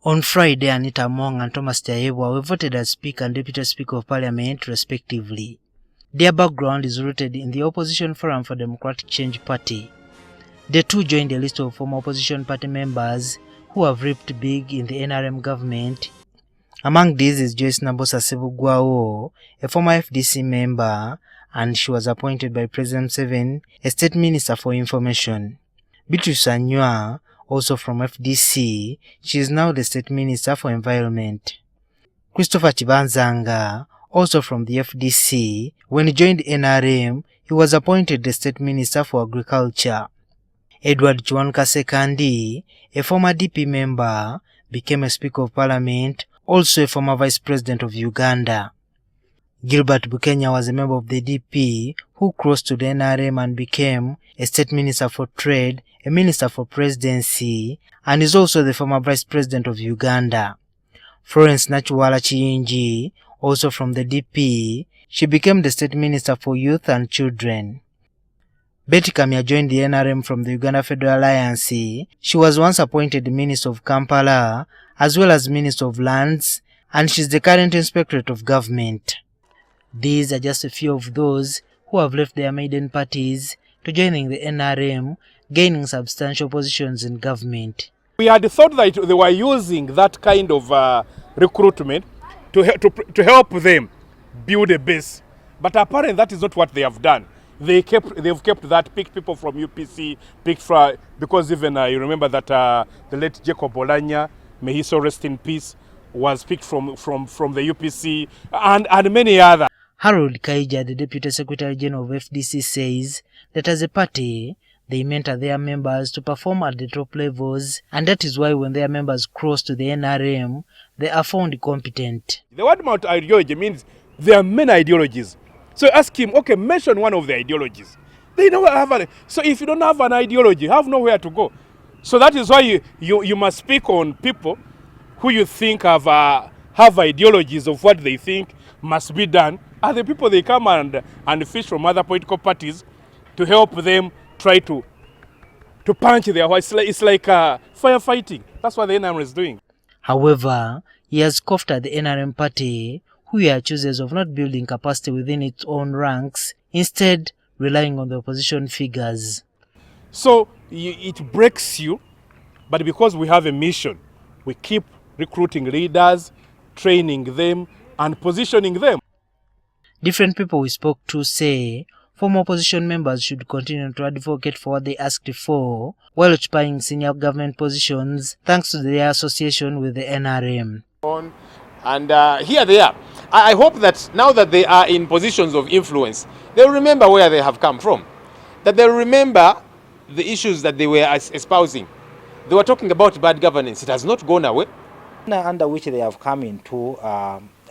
On Friday, Anita and Thomas Tayebwa were voted as Speaker and Deputy Speaker of Parliament, respectively. Their background is rooted in the Opposition Forum for Democratic Change Party. The two joined a list of former opposition party members who have reaped big in the NRM government. Among these is Joyce Nabosa Sebugwawo, a former FDC member, and she was appointed by President Museveni, a State Minister for Information. Beatrice Anywa, also from FDC, she is now the State Minister for Environment. Christopher Chibanzanga, also from the FDC, when he joined NRM, he was appointed the State Minister for Agriculture. Edward Chwanka Sekandi, a former DP member, became a Speaker of Parliament, also a former Vice President of Uganda. Gilbert Bukenya was a member of the DP who crossed to the NRM and became a State Minister for Trade, a Minister for Presidency, and is also the former Vice President of Uganda. Florence Nachuwala Chiyingi, also from the DP, she became the State Minister for Youth and Children. Betty Kamya joined the NRM from the Uganda Federal Alliance. She was once appointed Minister of Kampala, as well as Minister of Lands, and she is the current Inspectorate of Government. These are just a few of those who have left their maiden parties to joining the NRM, gaining substantial positions in government. We had thought that they were using that kind of recruitment to help them build a base, but apparently that is not what they have done. They've kept that, picked people from UPC, because even you remember that the late Jacob Olanya, may he so rest in peace, was picked from the UPC and many others. Harold Kaija, the Deputy Secretary General of FDC, says that as a party, they mentor their members to perform at the top levels, and that is why when their members cross to the NRM, they are found competent. The word about ideology means there are many ideologies. So ask him, okay, mention one of the ideologies. They don't have so if you don't have an ideology, you have nowhere to go. So that is why you must speak on people who you think have ideologies of what they think must be done. Are the people they come and fish from other political parties to help them try to punch their horse. It's like firefighting. That's what the NRM is doing. However, he has scoffed at the NRM party, who are accusers of not building capacity within its own ranks, instead relying on the opposition figures. So it breaks you, but because we have a mission, we keep recruiting leaders, training them, and positioning them. Different people we spoke to say former opposition members should continue to advocate for what they asked for while occupying senior government positions thanks to their association with the NRM. And here they are. I hope that now that they are in positions of influence, they'll remember where they have come from. That they'll remember the issues that they were espousing. They were talking about bad governance. It has not gone away. Under which they have come into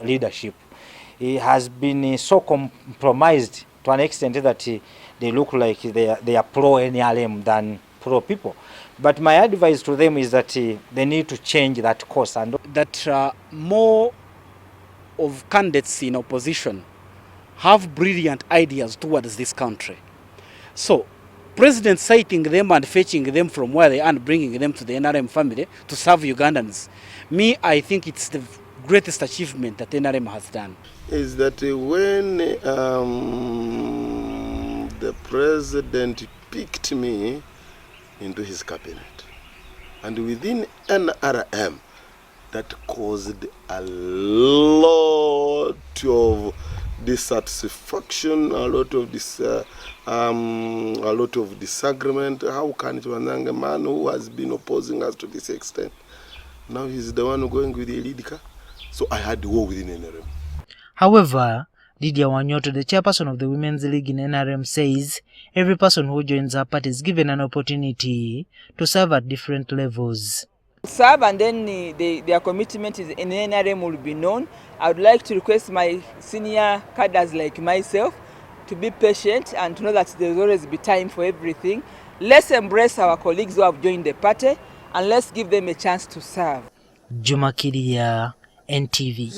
leadership, it has been so compromised to an extent that they look like they are pro-NRM than pro-people. But my advice to them is that they need to change that course. And that more of candidates in opposition have brilliant ideas towards this country. So, President citing them and fetching them from where they are and bringing them to the NRM family to serve Ugandans. Me, I think it's the greatest achievement that NRM has done. Is that when the president picked me into his cabinet, and within NRM, that caused a lot of dissatisfaction, a lot of disagreement. How can a man who has been opposing us to this extent, now he's the one going with the lead car? So I had to war within NRM. However, Lydia Wanyoto, the chairperson of the Women's League in NRM, says every person who joins her party is given an opportunity to serve at different levels. Serve, and then their commitment is in NRM will be known. I would like to request my senior cadres like myself to be patient and to know that there will always be time for everything. Let's embrace our colleagues who have joined the party and let's give them a chance to serve. Juma Kiria, NTV.